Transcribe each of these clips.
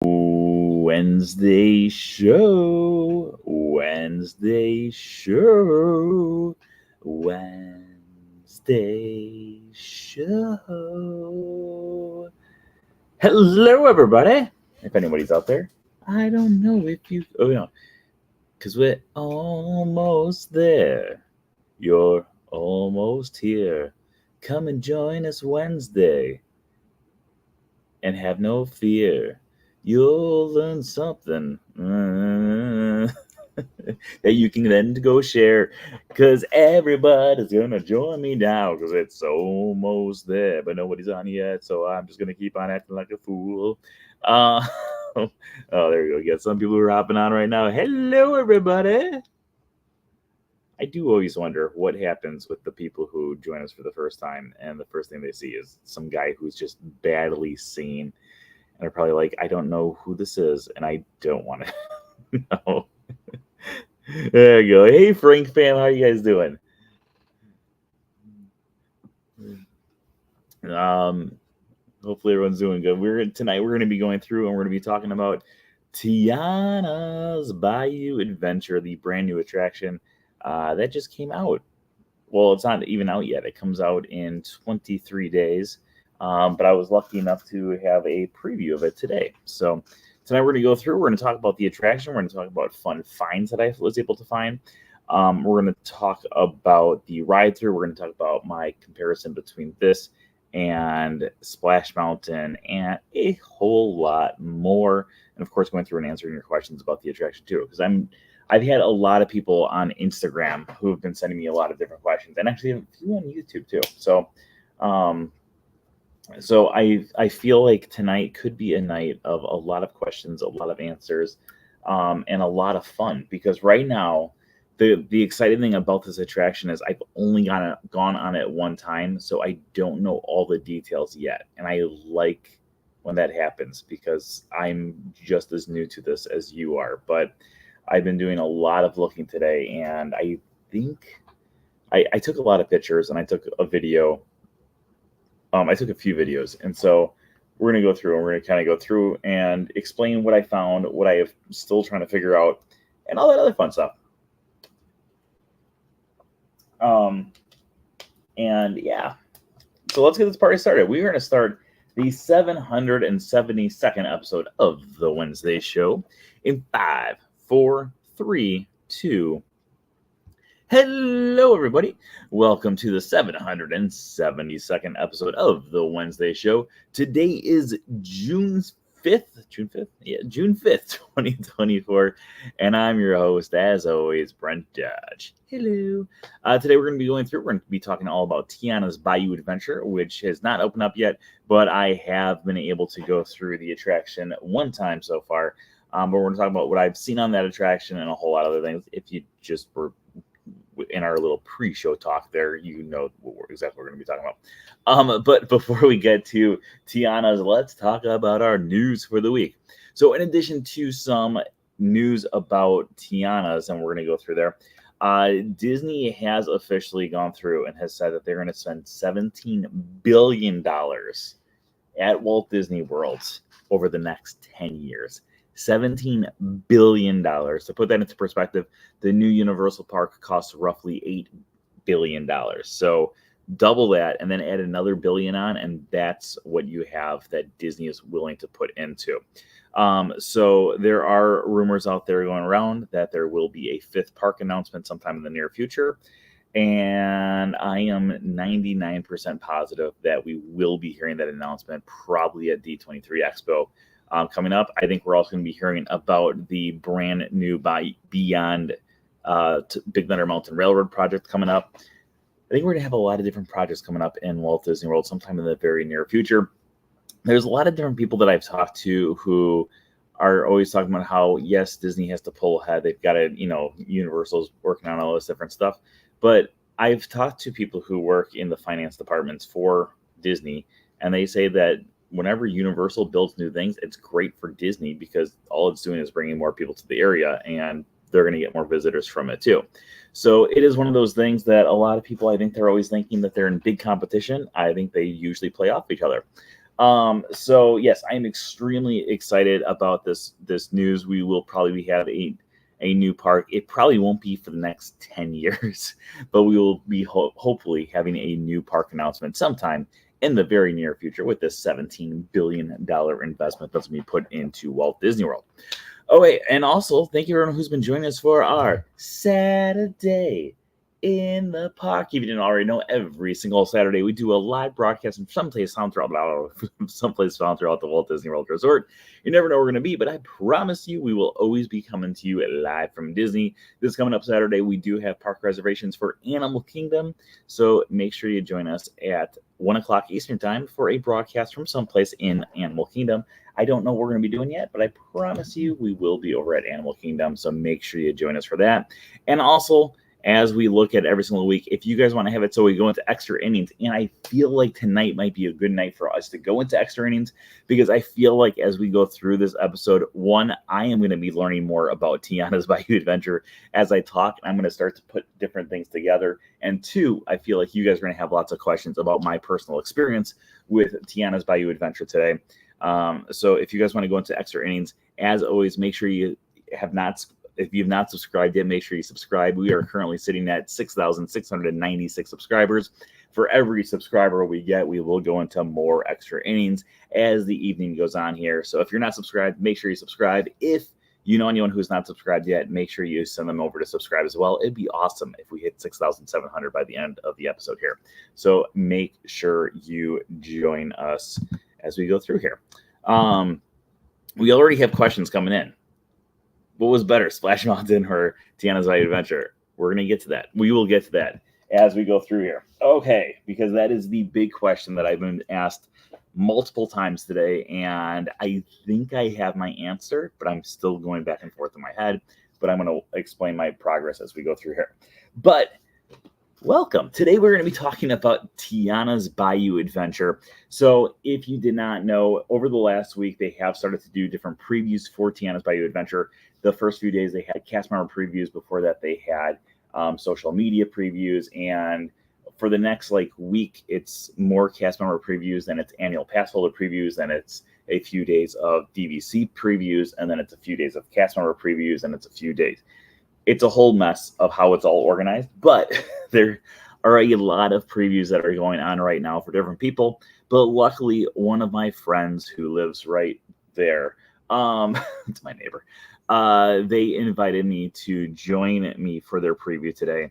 Wednesday show. Wednesday show. Wednesday show. Hello, everybody. If anybody's out there, I don't know if you. Oh, no. Because we're almost there. You're almost here. Come and join us Wednesday. And have no fear. You'll learn something that you can then go share. Because everybody's going to join me now because it's almost there. But nobody's on yet, so I'm just going to keep on acting like a fool. Oh, there you go. Get some people who are hopping on right now. Hello, everybody. I do always wonder what happens with the people who join us for the first time, and the first thing they see is some guy who's just badly seen, and they're probably like, "I don't know who this is, and I don't want to know." There you go. Hey, Frank fam, how you guys doing? Hopefully everyone's doing good. Tonight we're going to be going through and we're going to be talking about Tiana's Bayou Adventure, the brand new attraction that just came out. Well, it's not even out yet. It comes out in 23 days. But I was lucky enough to have a preview of it today. So tonight we're going to go through. We're going to talk about the attraction. We're going to talk about fun finds that I was able to find. We're going to talk about the ride through. We're going to talk about my comparison between this and Splash Mountain and a whole lot more. And of course, going through and answering your questions about the attraction too, because I've had a lot of people on Instagram who have been sending me a lot of different questions, and actually a few on YouTube too. So I feel like tonight could be a night of a lot of questions, a lot of answers, and a lot of fun. Because right now, the exciting thing about this attraction is I've only gone on it one time, so I don't know all the details yet, and I like when that happens because I'm just as new to this as you are. But I've been doing a lot of looking today, and I think I took a lot of pictures and I took a video. I took a few videos, and so we're gonna go through and we're gonna kind of go through and explain what I found, what I have still trying to figure out, and all that other fun stuff. Um, and yeah, so let's get this party started. We're gonna start the 772nd episode of the Wednesday Show in 5, 4, 3, 2. Hello, everybody. Welcome to the 772nd episode of the Wednesday Show. Today is June 5th. June 5th? Yeah, June 5th, 2024. And I'm your host, as always, Brent Dodge. Hello. Today we're going to be we're going to be talking all about Tiana's Bayou Adventure, which has not opened up yet, but I have been able to go through the attraction one time so far. But we're going to talk about what I've seen on that attraction and a whole lot of other things. If you just were in our little pre-show talk there, you know exactly what we're going to be talking about. But before we get to Tiana's, let's talk about our news for the week. So in addition to some news about Tiana's, and we're going to go through there, Disney has officially gone through and has said that they're going to spend $17 billion at Walt Disney World over the next 10 years. $17 billion. To put that into perspective, the new Universal Park costs roughly $8 billion. So double that and then add another billion on, and that's what you have that Disney is willing to put into. So there are rumors out there going around that there will be a fifth park announcement sometime in the near future. And I am 99% positive that we will be hearing that announcement probably at D23 Expo. Coming up, I think we're also going to be hearing about the brand new Beyond Big Thunder Mountain Railroad project coming up. I think we're going to have a lot of different projects coming up in Walt Disney World sometime in the very near future. There's a lot of different people that I've talked to who are always talking about how, yes, Disney has to pull ahead. They've got to, Universal's working on all this different stuff. But I've talked to people who work in the finance departments for Disney, and they say that whenever Universal builds new things, it's great for Disney because all it's doing is bringing more people to the area, and they're going to get more visitors from it too. So it is one of those things that a lot of people, I think they're always thinking that they're in big competition. I think they usually play off each other. So yes, I am extremely excited about this news. We will probably have a new park. It probably won't be for the next 10 years, but we will be hopefully having a new park announcement sometime in the very near future with this $17 billion investment that's going to be put into Walt Disney World. Oh, wait, and also thank you everyone who's been joining us for our Saturday in the Park. If you didn't already know, every single Saturday we do a live broadcast from someplace found throughout the Walt Disney World Resort. You never know where we're going to be, but I promise you we will always be coming to you live from Disney. This coming up Saturday, we do have park reservations for Animal Kingdom, so make sure you join us at 1 o'clock Eastern Time for a broadcast from someplace in Animal Kingdom. I don't know what we're going to be doing yet, but I promise you we will be over at Animal Kingdom, so make sure you join us for that. And also, as we look at every single week, if you guys want to have it so we go into extra innings, and I feel like tonight might be a good night for us to go into extra innings, because I feel like as we go through this episode, one, I am going to be learning more about Tiana's Bayou Adventure as I talk, and I'm going to start to put different things together. And two, I feel like you guys are going to have lots of questions about my personal experience with Tiana's Bayou Adventure today. So if you guys want to go into extra innings, as always, make sure you have not. If you've not subscribed yet, make sure you subscribe. We are currently sitting at 6,696 subscribers. For every subscriber we get, we will go into more extra innings as the evening goes on here. So if you're not subscribed, make sure you subscribe. If you know anyone who's not subscribed yet, make sure you send them over to subscribe as well. It'd be awesome if we hit 6,700 by the end of the episode here. So make sure you join us as we go through here. We already have questions coming in. What was better, Splash Mountain or Tiana's Bayou Adventure? We're going to get to that. We will get to that as we go through here. Okay, because that is the big question that I've been asked multiple times today, and I think I have my answer, but I'm still going back and forth in my head. But I'm going to explain my progress as we go through here. But welcome. Today we're going to be talking about Tiana's Bayou Adventure. So if you did not know, over the last week, they have started to do different previews for Tiana's Bayou Adventure. The first few days they had cast member previews. Before that, they had social media previews. And for the next week, it's more cast member previews, then it's annual pass holder previews, then it's a few days of DVC previews, and then it's a few days of cast member previews, and it's a few days. It's a whole mess of how it's all organized, but there are a lot of previews that are going on right now for different people. But luckily, one of my friends who lives right there, it's my neighbor, they invited me to join me for their preview today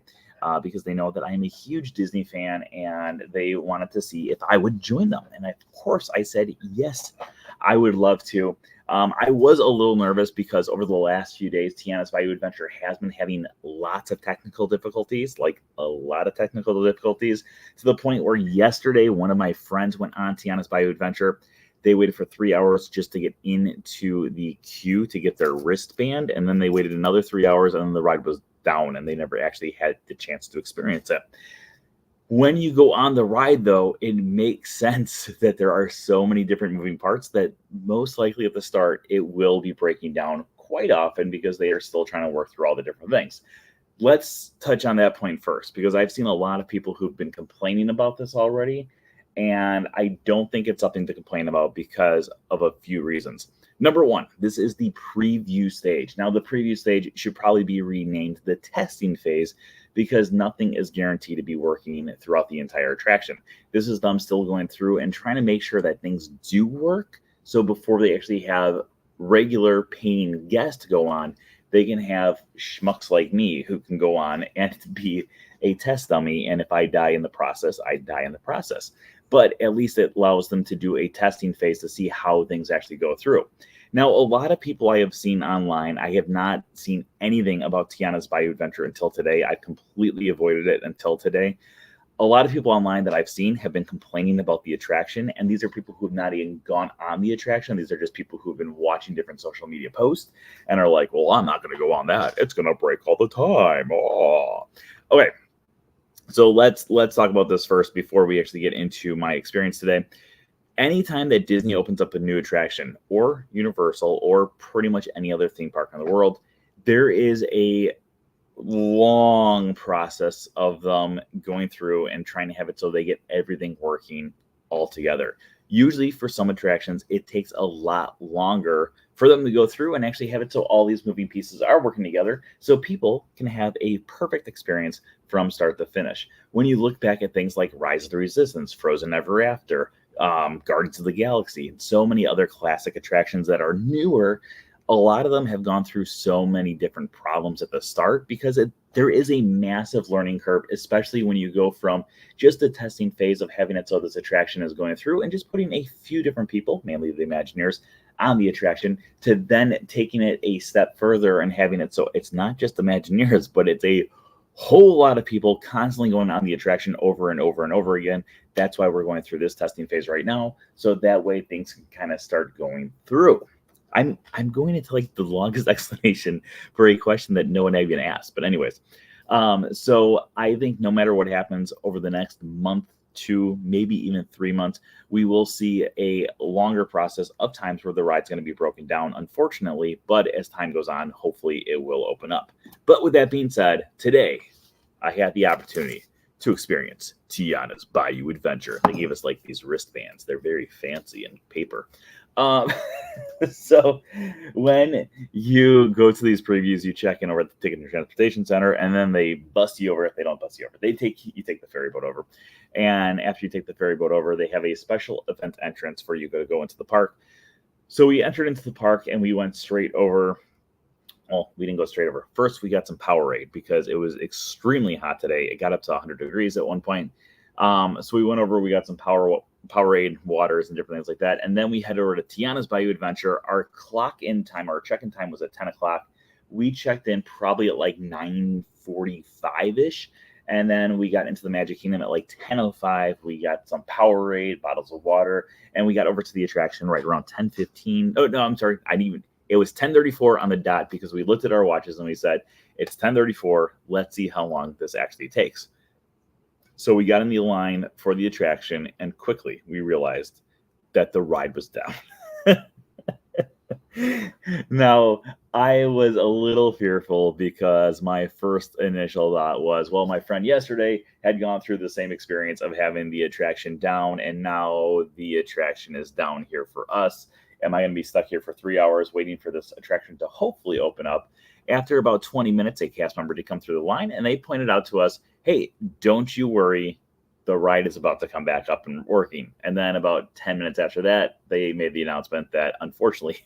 because they know that I'm a huge Disney fan and they wanted to see if I would join them. And of course, I said, yes, I would love to. I was a little nervous because over the last few days, Tiana's Bayou Adventure has been having lots of technical difficulties, like a lot of technical difficulties, to the point where yesterday, one of my friends went on Tiana's Bayou Adventure. They waited for 3 hours just to get into the queue to get their wristband, and then they waited another 3 hours, and then the ride was down, and they never actually had the chance to experience it. When you go on the ride, though, it makes sense that there are so many different moving parts that most likely at the start, it will be breaking down quite often because they are still trying to work through all the different things. Let's touch on that point first, because I've seen a lot of people who've been complaining about this already, and I don't think it's something to complain about because of a few reasons. Number one, this is the preview stage. Now, the preview stage should probably be renamed the testing phase because nothing is guaranteed to be working throughout the entire attraction. This is them still going through and trying to make sure that things do work. So before they actually have regular paying guests go on, they can have schmucks like me who can go on and be a test dummy. And if I die in the process, I die in the process. But at least it allows them to do a testing phase to see how things actually go through. Now, a lot of people I have seen online, I have not seen anything about Tiana's Bayou Adventure until today. I completely avoided it until today. A lot of people online that I've seen have been complaining about the attraction, and these are people who have not even gone on the attraction. These are just people who have been watching different social media posts and are like, well, I'm not going to go on that. It's going to break all the time. Oh. Okay. So let's talk about this first before we actually get into my experience today. Anytime that Disney opens up a new attraction, or Universal, or pretty much any other theme park in the world, there is a long process of them going through and trying to have it so they get everything working all together. Usually for some attractions, it takes a lot longer for them to go through and actually have it so all these moving pieces are working together so people can have a perfect experience from start to finish. When you look back at things like Rise of the Resistance, Frozen Ever After, Guardians of the Galaxy, and so many other classic attractions that are newer, a lot of them have gone through so many different problems at the start because there is a massive learning curve, especially when you go from just the testing phase of having it so this attraction is going through and just putting a few different people, mainly the Imagineers, on the attraction, to then taking it a step further and having it so it's not just Imagineers, but it's a whole lot of people constantly going on the attraction over and over and over again. That's why we're going through this testing phase right now, so that way things can kind of start going through. I'm going into like the longest explanation for a question that no one even asked. But anyways, so I think no matter what happens over the next month, 2, maybe even 3 months, we will see a longer process of times where the ride's going to be broken down, unfortunately. But as time goes on, hopefully it will open up. But with that being said, today I had the opportunity to experience Tiana's Bayou Adventure. They gave us like these wristbands. They're very fancy and paper. Um, so when you go to these previews, you check in over at the Ticket and Transportation Center, and then they bust you over. If they don't bust you over, you take the ferry boat over. And after you take the ferry boat over, they have a special event entrance for you to go into the park. So we entered into the park and we went straight over. Well, we didn't go straight over. First, we got some Powerade because it was extremely hot today. It got up to 100 degrees at one point. So we went over, we got some Powerade waters and different things like that. And then we headed over to Tiana's Bayou Adventure. Our clock-in time, our check-in time was at 10 o'clock. We checked in probably at like 9:45-ish. And then we got into the Magic Kingdom at like 10:05. We got some Powerade, bottles of water, and we got over to the attraction right around 10:15. Oh, no, I'm sorry. It was 10:34 on the dot because we looked at our watches and we said, it's 10:34. Let's see how long this actually takes. So we got in the line for the attraction, and quickly we realized that the ride was down. Now, I was a little fearful because my first initial thought was, well, my friend yesterday had gone through the same experience of having the attraction down, and now the attraction is down here for us. Am I going to be stuck here for 3 hours waiting for this attraction to hopefully open up? After about 20 minutes, a cast member did come through the line, and they pointed out to us, hey, don't you worry, the ride is about to come back up and working. And then about 10 minutes after that, they made the announcement that unfortunately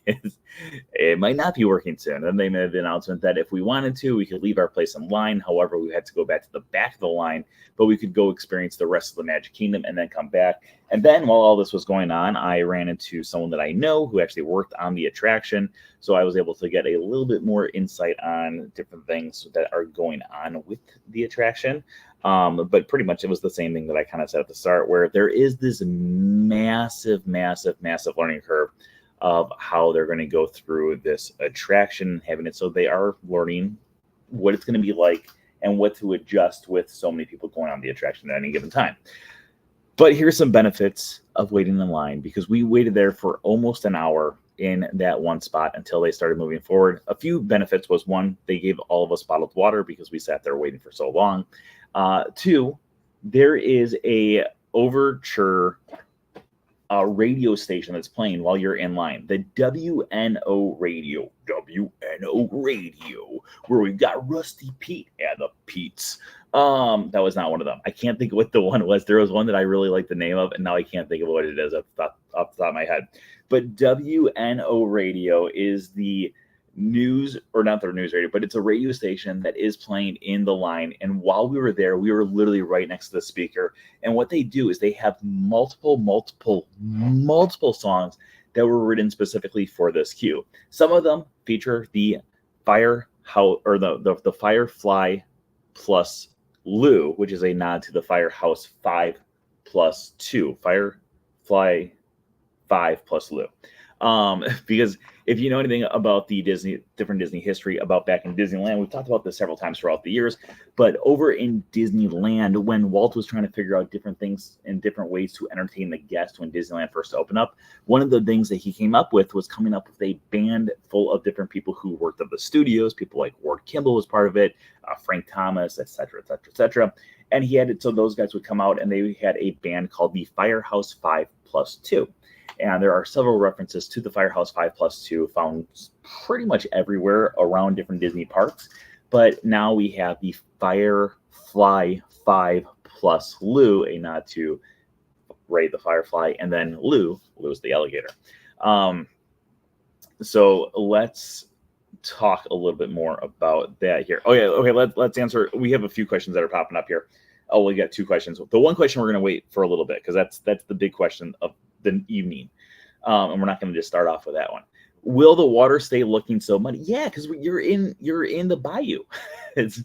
it might not be working soon. And then they made the announcement that if we wanted to, we could leave our place in line. However, we had to go back to the back of the line, but we could go experience the rest of the Magic Kingdom and then come back. And then while all this was going on, I ran into someone that I know who actually worked on the attraction. So I was able to get a little bit more insight on different things that are going on with the attraction. But pretty much it was the same thing that I kind of said at the start, where there is this massive learning curve of how they're going to go through this attraction, having it so they are learning what it's going to be like and what to adjust with so many people going on the attraction at any given time. But here's some benefits of waiting in line, because we waited there for almost an hour in that one spot until they started moving forward. A few benefits was, one, they gave all of us bottled water because we sat there waiting for so long. 2, there is a overture radio station that's playing while you're in line. The WNO radio, where we've got Rusty Pete and the Pete's. That was not one of them. I can't think of what the one was. There was one that I really like the name of, and now I can't think of what it is off the top of my head. But WNO radio is the news, or not the news radio, but it's a radio station that is playing in the line. And while we were there, we were literally right next to the speaker. And what they do is they have multiple songs that were written specifically for this queue. Some of them feature the Firehouse, or the Firefly plus Lou, which is a nod to the Firehouse 5+2, Firefly 5 plus Lou. Because if you know anything about the different Disney history about back in Disneyland, we've talked about this several times throughout the years, but over in Disneyland, when Walt was trying to figure out different things and different ways to entertain the guests when Disneyland first opened up, one of the things that he came up with was coming up with a band full of different people who worked at the studios. People like Ward Kimball was part of it, Frank Thomas, etc. And he had it so those guys would come out, and they had a band called the Firehouse 5+2. And there are several references to the Firehouse 5+2 found pretty much everywhere around different Disney parks. But now we have the Firefly 5 plus Lou, a nod to Ray the Firefly, and then Lou's the alligator. So let's talk a little bit more about that here. Oh yeah, okay. Let's answer. We have a few questions that are popping up here. Oh, we got two questions. The one question we're going to wait for a little bit because that's the big question of the evening, and we're not going to just start off with that one. Will the water stay looking so muddy? Yeah, because you're in the bayou. it's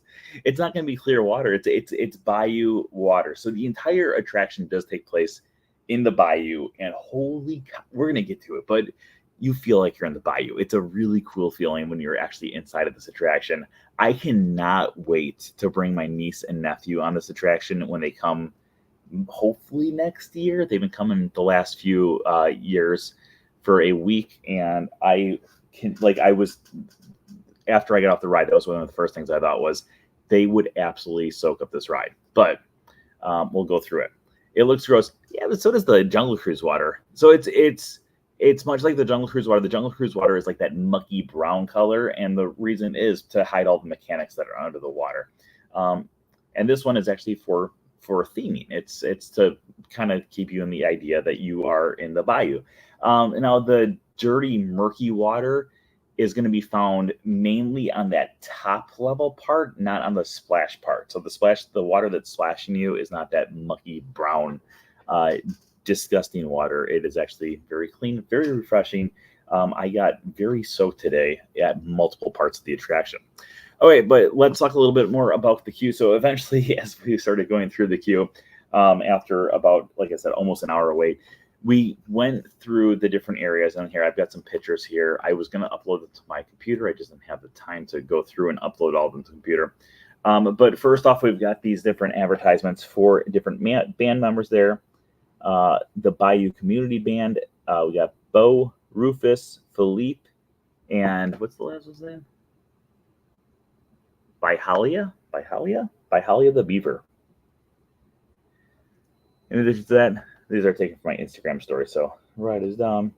not going to be clear water. It's bayou water. So the entire attraction does take place in the bayou, and holy cow, we're going to get to it, but you feel like you're in the bayou. It's a really cool feeling when you're actually inside of this attraction. I cannot wait to bring my niece and nephew on this attraction when they come, hopefully next year. They've been coming the last few years for a week, and after I got off the ride, that was one of the first things I thought was they would absolutely soak up this ride. But we'll go through it. It looks gross. Yeah, but so does the Jungle Cruise water. So it's much like the Jungle Cruise water. The Jungle Cruise water is like that mucky brown color, and the reason is to hide all the mechanics that are under the water. And this one is actually for theming. It's to kind of keep you in the idea that you are in the bayou. And now the dirty, murky water is going to be found mainly on that top level part, not on the splash part. So the water that's splashing you is not that mucky brown, disgusting water. It is actually very clean, very refreshing. I got very soaked today at multiple parts of the attraction. Okay, but let's talk a little bit more about the queue. So eventually, as we started going through the queue, after about, like I said, almost an hour wait, we went through the different areas. And here, I've got some pictures here. I was going to upload them to my computer. I just didn't have the time to go through and upload all of them to the computer. But first off, we've got these different advertisements for different band members there. The Bayou Community Band. We got Bo, Rufus, Philippe, and what's the last one's name? Byhalia the Beaver. In addition to that, these are taken from my Instagram story, so write this down.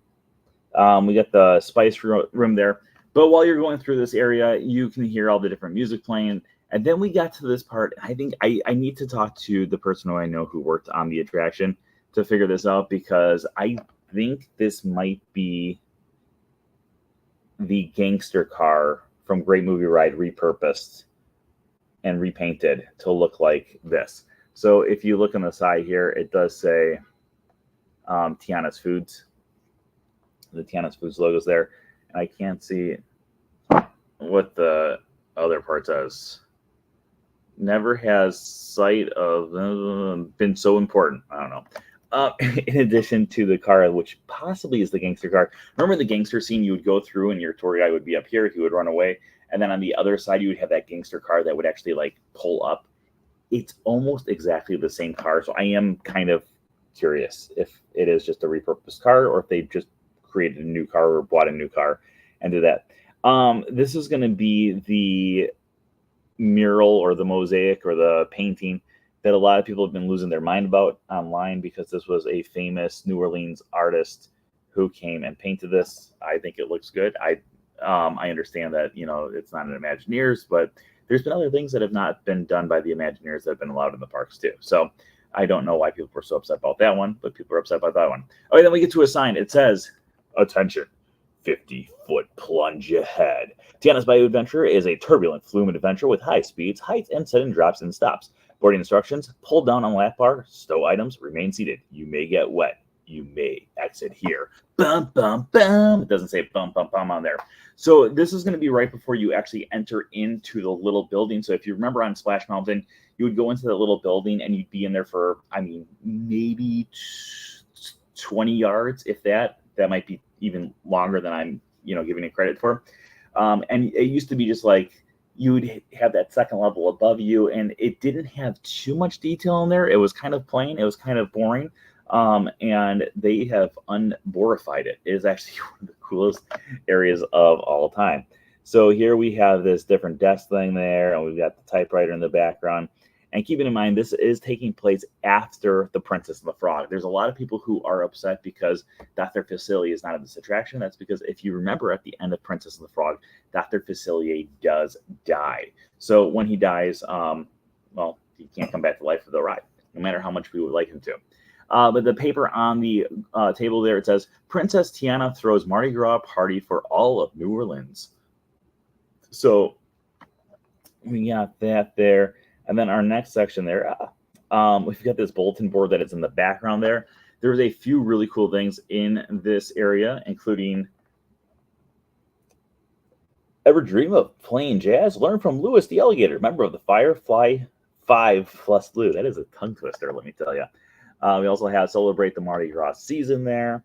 We got the Spice Room there. But while you're going through this area, you can hear all the different music playing. And then we got to this part. I think I need to talk to the person who I know who worked on the attraction to figure this out, because I think this might be the gangster car from Great Movie Ride repurposed and repainted to look like this. So if you look on the side here, it does say Tiana's Foods. The Tiana's Foods logo's there. And I can't see what the other part says. Never has sight of been so important. I don't know. In addition to the car, which possibly is the gangster car. Remember the gangster scene? You would go through and your tour guide would be up here. He would run away. And then on the other side, you would have that gangster car that would actually like pull up. It's almost exactly the same car. So I am kind of curious if it is just a repurposed car or if they just created a new car or bought a new car and did that. This is going to be the mural or the mosaic or the painting that a lot of people have been losing their mind about online, because this was a famous New Orleans artist who came and painted this. I think it looks good. I understand that, it's not an Imagineers, but there's been other things that have not been done by the Imagineers that have been allowed in the parks too. So I don't know why people were so upset about that one, but people are upset about that one. Okay, then we get to a sign. It says, attention, 50-foot plunge ahead. Tiana's Bayou Adventure is a turbulent, fluid adventure with high speeds, heights, and sudden drops and stops. Boarding instructions: pull down on lap bar, stow items, remain seated. You may get wet. You may exit here. Bum, bum, bum. It doesn't say bum, bum, bum on there. So this is going to be right before you actually enter into the little building. So if you remember on Splash Mountain, you would go into that little building and you'd be in there for, maybe 20 yards, if that. That might be even longer than I'm, giving it credit for. And it used to be just like, you would have that second level above you, and it didn't have too much detail in there. It was kind of plain. It was kind of boring. And they have unborified it. It is actually one of the coolest areas of all time. So here we have this different desk thing there, and we've got the typewriter in the background. And keeping in mind, this is taking place after The Princess and the Frog. There's a lot of people who are upset because Dr. Facilier is not at this attraction. That's because if you remember at the end of Princess and the Frog, Dr. Facilier does die. So when he dies, well, he can't come back to life for the ride, no matter how much we would like him to. But the paper on the table there, it says, Princess Tiana throws Mardi Gras party for all of New Orleans. So we got that there. And then our next section there, we've got this bulletin board that is in the background there. There's a few really cool things in this area, including, ever dream of playing jazz? Learn from Louis the Alligator, member of the Firefly 5 plus Blue. That is a tongue twister, let me tell you. We also have Celebrate the Mardi Gras Season there,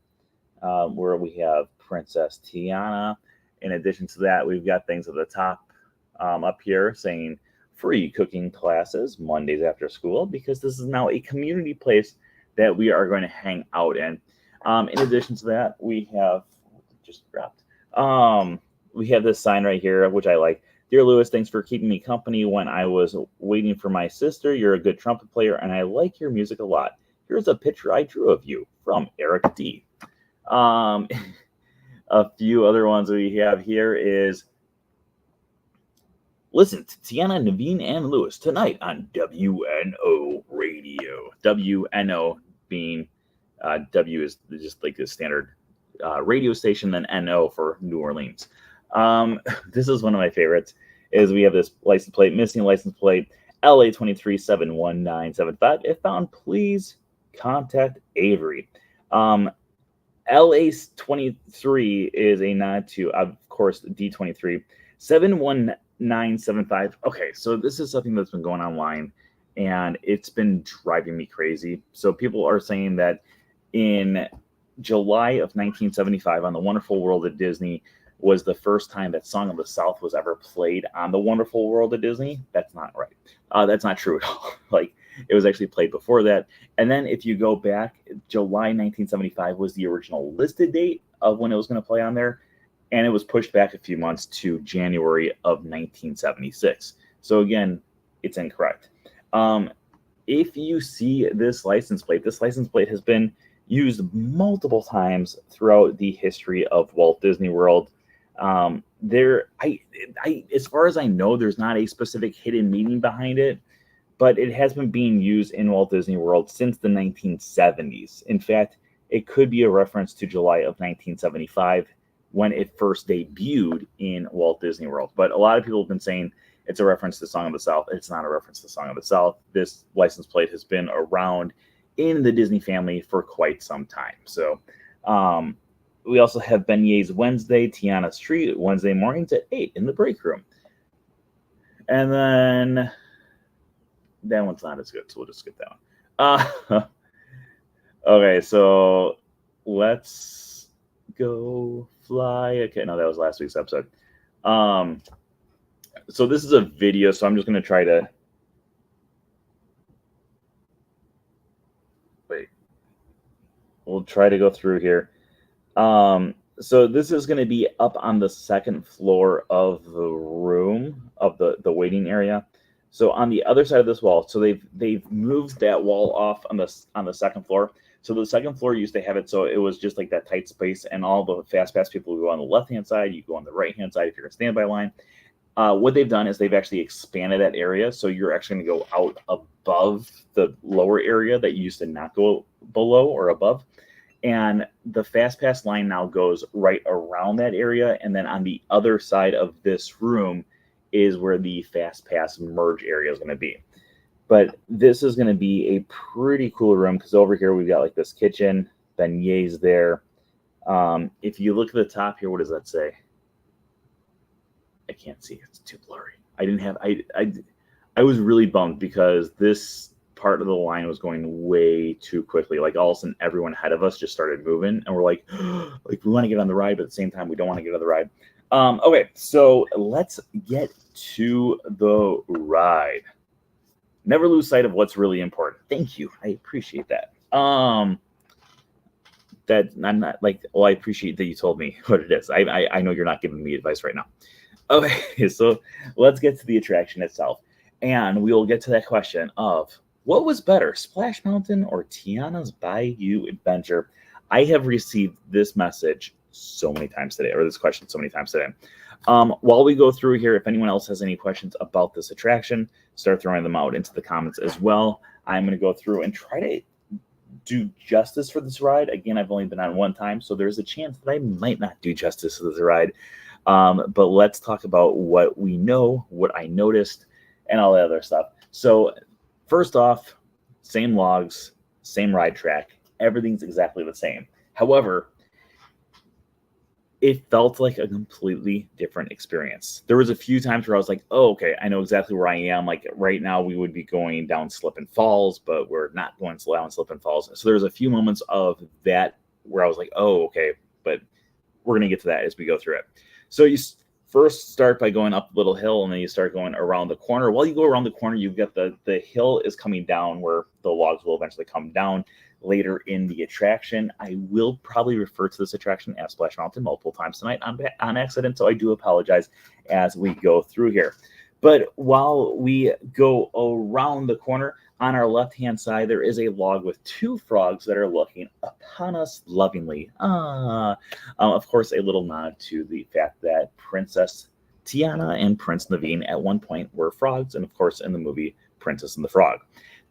where we have Princess Tiana. In addition to that, we've got things at the top up here saying free cooking classes Mondays after school, because this is now a community place that we are going to hang out in. In addition to that, we have just dropped. We have this sign right here, which I like. Dear Louis, thanks for keeping me company when I was waiting for my sister. You're a good trumpet player, and I like your music a lot. Here's a picture I drew of you from Eric D. A few other ones we have here is, listen to Tiana, Naveen, and Louis tonight on WNO Radio. WNO being, W is just like the standard radio station, then NO for New Orleans. This is one of my favorites, is we have this license plate, missing license plate, LA2371975. If found, please contact Avery. LA23 is a nod to, of course, D23. 71975. Okay, so this is something that's been going online, and it's been driving me crazy. So people are saying that in July of 1975 on The Wonderful World of Disney was the first time that Song of the South was ever played on The Wonderful World of Disney. That's not right. That's not true at all. Like, it was actually played before that. And then if you go back, July 1975 was the original listed date of when it was going to play on there. And it was pushed back a few months to January of 1976. So again, it's incorrect. If you see this license plate has been used multiple times throughout the history of Walt Disney World. As far as I know, there's not a specific hidden meaning behind it, but it has been being used in Walt Disney World since the 1970s. In fact, it could be a reference to July of 1975 when it first debuted in Walt Disney World. But a lot of people have been saying it's a reference to Song of the South. It's not a reference to Song of the South. This license plate has been around in the Disney family for quite some time. So we also have Beignets Wednesday, Tiana Street, Wednesday mornings at 8 in the break room. And then that one's not as good, so we'll just skip that one. Okay, so let's go fly. Okay, no, that was last week's episode. So this is a video, so I'm just going to try to wait. We'll try to go through here. So this is going to be up on the second floor of the room, of the waiting area. So on the other side of this wall, so they've moved that wall off on the second floor. So the second floor used to have it so it was just like that tight space, and all the fast pass people go on the left-hand side, you go on the right-hand side if you're in standby line. What they've done is they've actually expanded that area, so you're actually going to go out above the lower area that you used to not go below or above. And the fast pass line now goes right around that area, and then on the other side of this room is where the fast pass merge area is going to be. But this is going to be a pretty cool room, because over here we've got like this kitchen, beignets there. If you look at the top here, what does that say? I can't see. It's too blurry. I was really bummed because this part of the line was going way too quickly. Like all of a sudden everyone ahead of us just started moving, and we're like we want to get on the ride, but at the same time we don't want to get on the ride. Okay, so let's get to the ride. Never lose sight of what's really important. Thank you. I appreciate that. That I'm not like, well, I appreciate that you told me what it is. I know you're not giving me advice right now. Okay, so let's get to the attraction itself. And we will get to that question of what was better, Splash Mountain or Tiana's Bayou Adventure? I have received this message so many times today, or this question so many times today. While we go through here, if anyone else has any questions about this attraction, start throwing them out into the comments as well. I'm going to go through and try to do justice for this ride. Again, I've only been on one time, so there's a chance that I might not do justice to this ride. But let's talk about what we know, what I noticed, and all that other stuff. So first off, same logs, same ride track. Everything's exactly the same. However, it felt like a completely different experience. There was a few times where I was like, oh, okay, I know exactly where I am. Like right now we would be going down Slip and Falls, but we're not going down Slip and Falls. So there's a few moments of that where I was like, oh, okay, but we're going to get to that as we go through it. So you first start by going up a little hill, and then you start going around the corner. While you go around the corner, you get the hill is coming down where the logs will eventually come down later in the attraction. I will probably refer to this attraction as Splash Mountain multiple times tonight on accident, so I do apologize as we go through here. But while we go around the corner, on our left-hand side, there is a log with two frogs that are looking upon us lovingly. Of course, a little nod to the fact that Princess Tiana and Prince Naveen at one point were frogs, and of course, in the movie Princess and the Frog.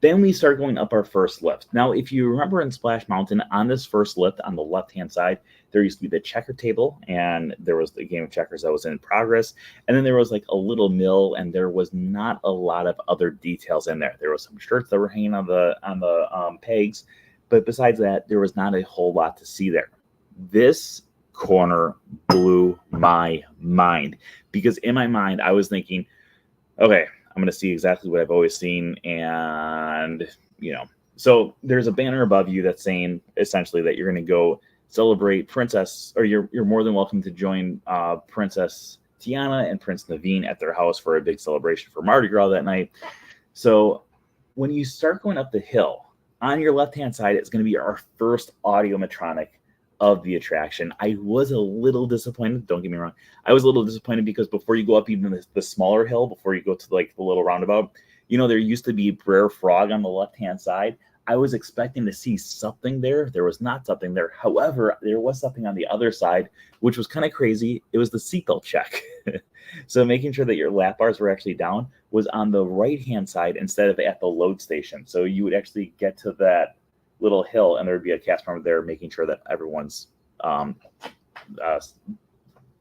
Then we start going up our first lift. Now, if you remember in Splash Mountain, on this first lift on the left-hand side, there used to be the checker table, and there was the game of checkers that was in progress. And then there was like a little mill, and there was not a lot of other details in there. There was some shirts that were hanging on the pegs, but besides that, there was not a whole lot to see there. This corner blew my mind, because in my mind, I was thinking, okay, I'm going to see exactly what I've always seen. And, so there's a banner above you that's saying essentially that you're going to go celebrate Princess, or you're more than welcome to join Princess Tiana and Prince Naveen at their house for a big celebration for Mardi Gras that night. So when you start going up the hill, on your left-hand side, it's going to be our first audiomatronic of the attraction. I was a little disappointed. Don't get me wrong. I was a little disappointed because before you go up even the smaller hill, before you go to like the little roundabout, there used to be Brer Frog on the left-hand side. I was expecting to see something there. There was not something there. However, there was something on the other side, which was kind of crazy. It was the seatbelt check. So making sure that your lap bars were actually down was on the right-hand side instead of at the load station. So you would actually get to that little hill, and there would be a cast member there making sure that everyone's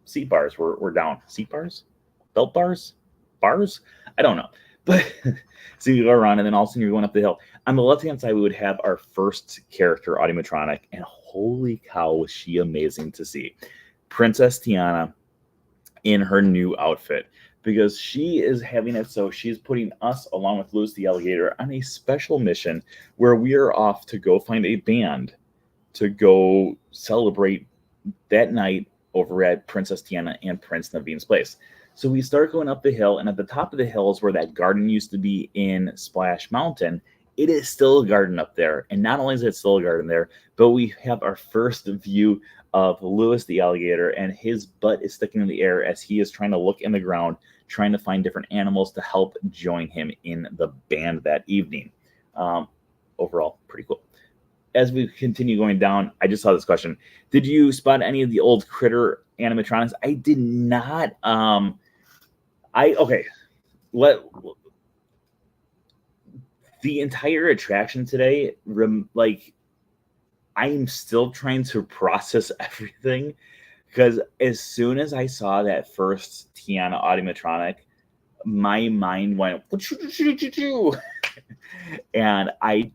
seat bars were down. Seat bars? Belt bars? Bars? I don't know. But so you go around, and then all of a sudden you're going up the hill. On the left-hand side, we would have our first character audiomatronic, and holy cow, was she amazing to see. Princess Tiana in her new outfit, because she is having it so she's putting us, along with Louis the Alligator, on a special mission where we are off to go find a band to go celebrate that night over at Princess Tiana and Prince Naveen's place. So we start going up the hill, and at the top of the hill is where that garden used to be in Splash Mountain. It is still a garden up there, and not only is it still a garden there, but we have our first view of Louis the Alligator, and his butt is sticking in the air as he is trying to look in the ground, trying to find different animals to help join him in the band that evening. Overall, pretty cool. As we continue going down, I just saw this question. Did you spot any of the old Critter animatronics? I did not. The entire attraction today, I'm still trying to process everything, because as soon as I saw that first Tiana audiomatronic, my mind went, and I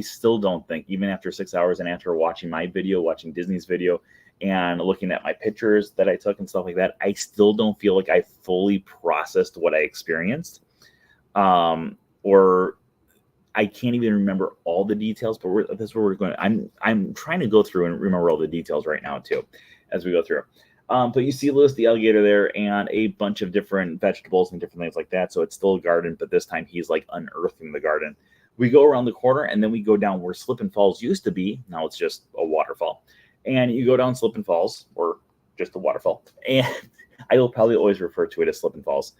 still don't think, even after 6 hours and after watching my video, watching Disney's video, and looking at my pictures that I took and stuff like that, I still don't feel like I fully processed what I experienced. Or I can't even remember all the details, but that's where we're going. I'm trying to go through and remember all the details right now too, as we go through. But you see Louis the Alligator there, and a bunch of different vegetables and different things like that. So it's still a garden, but this time he's like unearthing the garden. We go around the corner, and then we go down where Slip and Falls used to be. Now it's just a waterfall. And you go down Slip and Falls, or just a waterfall. And I will probably always refer to it as Slip and Falls.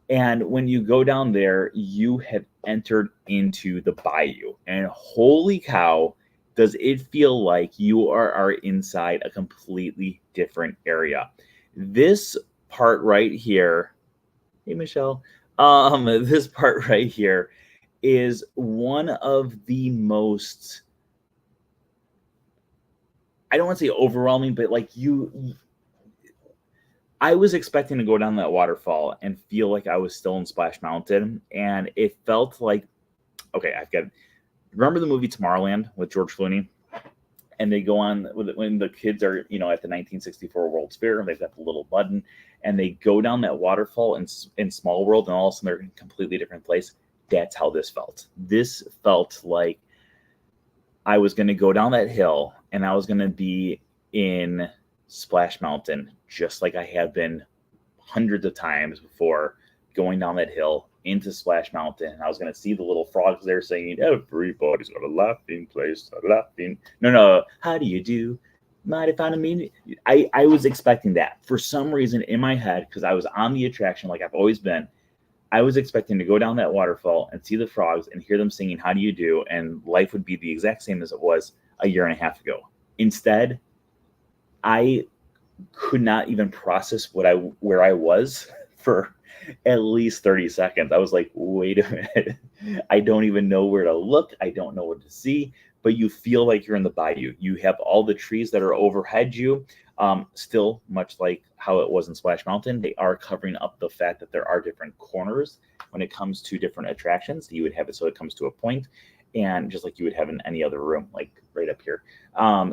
And when you go down there, you have entered into the bayou. And holy cow, does it feel like you are inside a completely different area. This part right here, hey Michelle, this part right here is one of the most, I don't want to say overwhelming, but like I was expecting to go down that waterfall and feel like I was still in Splash Mountain, and it felt like, okay, I've got, remember the movie Tomorrowland with George Clooney? And they go on when the kids are, at the 1964 World's Fair, and they've got the little button, and they go down that waterfall in Small World, and all of a sudden they're in a completely different place. That's how this felt. This felt like I was going to go down that hill, and I was going to be in Splash Mountain, just like I have been hundreds of times before, going down that hill into Splash Mountain. I was going to see the little frogs there singing, "Everybody's got a laughing place, a laughing." No, how do you do? Might have found a meaning. I was expecting that for some reason in my head, because I was on the attraction like I've always been. I was expecting to go down that waterfall and see the frogs and hear them singing, "How do you do?" And life would be the exact same as it was a year and a half ago. Instead, I could not even process where I was for at least 30 seconds. I was like, wait a minute. I don't even know where to look. I don't know what to see. But you feel like you're in the bayou. You have all the trees that are overhead you. Still, much like how it was in Splash Mountain, they are covering up the fact that there are different corners when it comes to different attractions. You would have it so it comes to a point, and just like you would have in any other room, like right up here.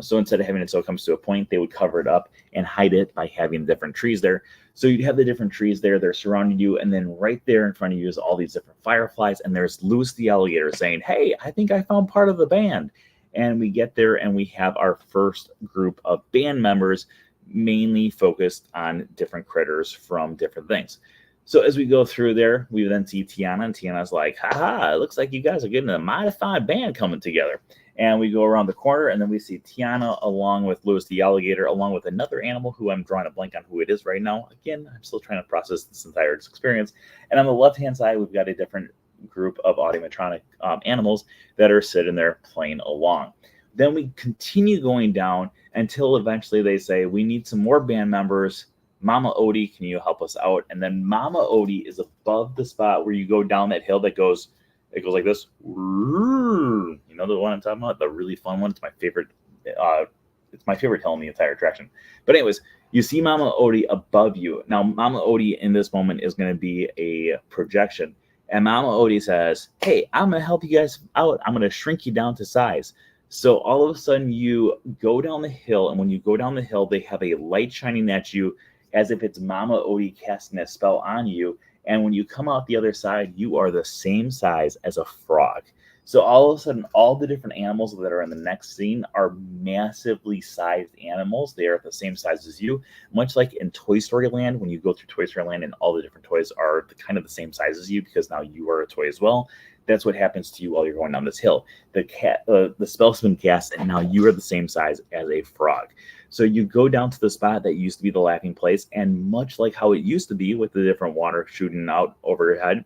So instead of having it so it comes to a point, they would cover it up and hide it by having different trees there. So you'd have the different trees there, they're surrounding you, and then right there in front of you is all these different fireflies, and there's Louis the alligator saying, "Hey, I think I found part of the band." And we get there and we have our first group of band members, mainly focused on different critters from different things. So as we go through there, we then see Tiana, and Tiana's like, "Haha, it looks like you guys are getting a mighty fine band coming together." And we go around the corner, and then we see Tiana along with Louis the alligator, along with another animal who I'm drawing a blank on who it is right now. Again, I'm still trying to process this entire experience. And on the left-hand side, we've got a different group of animatronic animals that are sitting there playing along. Then we continue going down until eventually they say, "We need some more band members. Mama Odie, can you help us out?" And then Mama Odie is above the spot where you go down that hill that goes, it goes like this. You know the one I'm talking about? The really fun one. It's my favorite. It's my favorite hill in the entire attraction. But anyways, you see Mama Odie above you. Now, Mama Odie in this moment is going to be a projection. And Mama Odie says, "Hey, I'm going to help you guys out. I'm going to shrink you down to size." So all of a sudden you go down the hill, and when you go down the hill, they have a light shining at you as if it's Mama Odie casting a spell on you. And when you come out the other side, you are the same size as a frog. So all of a sudden, all the different animals that are in the next scene are massively sized animals. They are the same size as you, much like in Toy Story Land. When you go through Toy Story Land and all the different toys are kind of the same size as you because now you are a toy as well. That's what happens to you while you're going down this hill. The spell's been cast, and now you are the same size as a frog. So you go down to the spot that used to be the laughing place, and much like how it used to be with the different water shooting out over your head,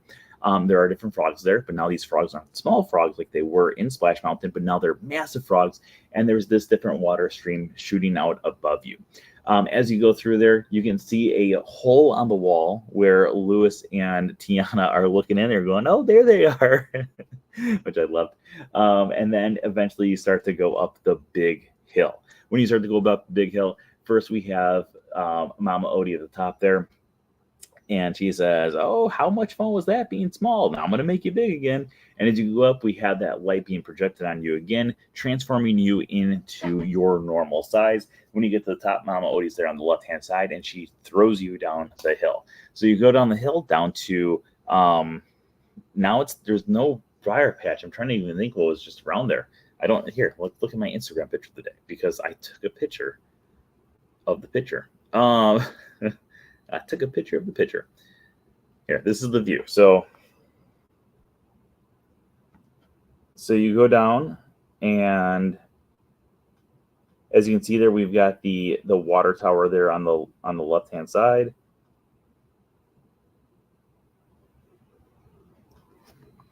there are different frogs there, but now these frogs aren't small frogs like they were in Splash Mountain, but now they're massive frogs, and there's this different water stream shooting out above you. As you go through there, you can see a hole on the wall where Louis and Tiana are looking in there going, "Oh, there they are," which I loved. And then eventually you start to go up the big hill. When you start to go up the big hill, first we have Mama Odie at the top there. And she says, "Oh, how much fun was that being small? Now I'm going to make you big again." And as you go up, we have that light being projected on you again, transforming you into your normal size. When you get to the top, Mama Odie's there on the left-hand side, and she throws you down the hill. So you go down the hill down to, now there's no briar patch. I'm trying to even think what was just around there. I don't, here, look at my Instagram picture of the day, because I took a picture of the picture. I took a picture of the picture. Here, this is the view. So you go down, and as you can see there, we've got the water tower there on the left-hand side.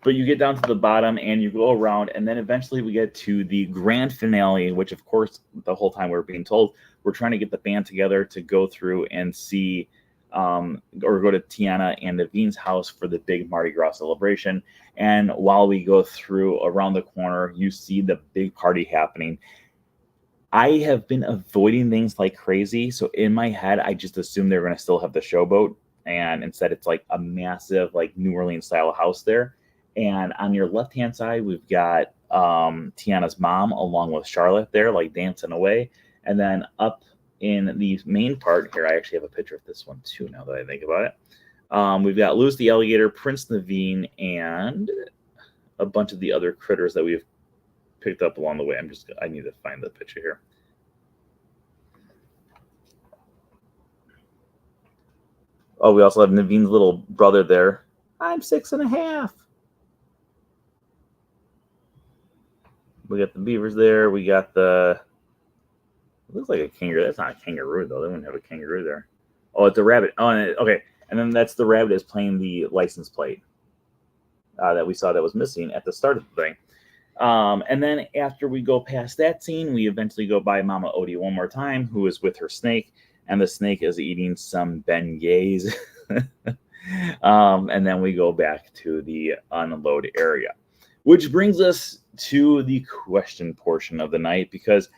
But you get down to the bottom and you go around, and then eventually we get to the grand finale, which of course the whole time we're being told we're trying to get the band together to go through and see or go to Tiana and Naveen's house for the big Mardi Gras celebration. And while we go through around the corner, you see the big party happening. I have been avoiding things like crazy. So in my head, I just assumed they're going to still have the showboat. And instead, it's like a massive, like New Orleans style house there. And on your left hand side, we've got Tiana's mom along with Charlotte there, like dancing away. And then up in the main part here, I actually have a picture of this one too, now that I think about it. We've got Louis the Alligator, Prince Naveen, and a bunch of the other critters that we've picked up along the way. I need to find the picture here. Oh, we also have Naveen's little brother there. I'm 6.5. We got the beavers there. We got the, it looks like a kangaroo. That's not a kangaroo though. They wouldn't have a kangaroo there. Oh, it's a rabbit. Oh, okay. And then that's the rabbit is playing the license plate that we saw that was missing at the start of the thing. And then after we go past that scene, we eventually go by Mama Odie one more time, who is with her snake, and the snake is eating some beignets. And then we go back to the unload area, which brings us to the question portion of the night, because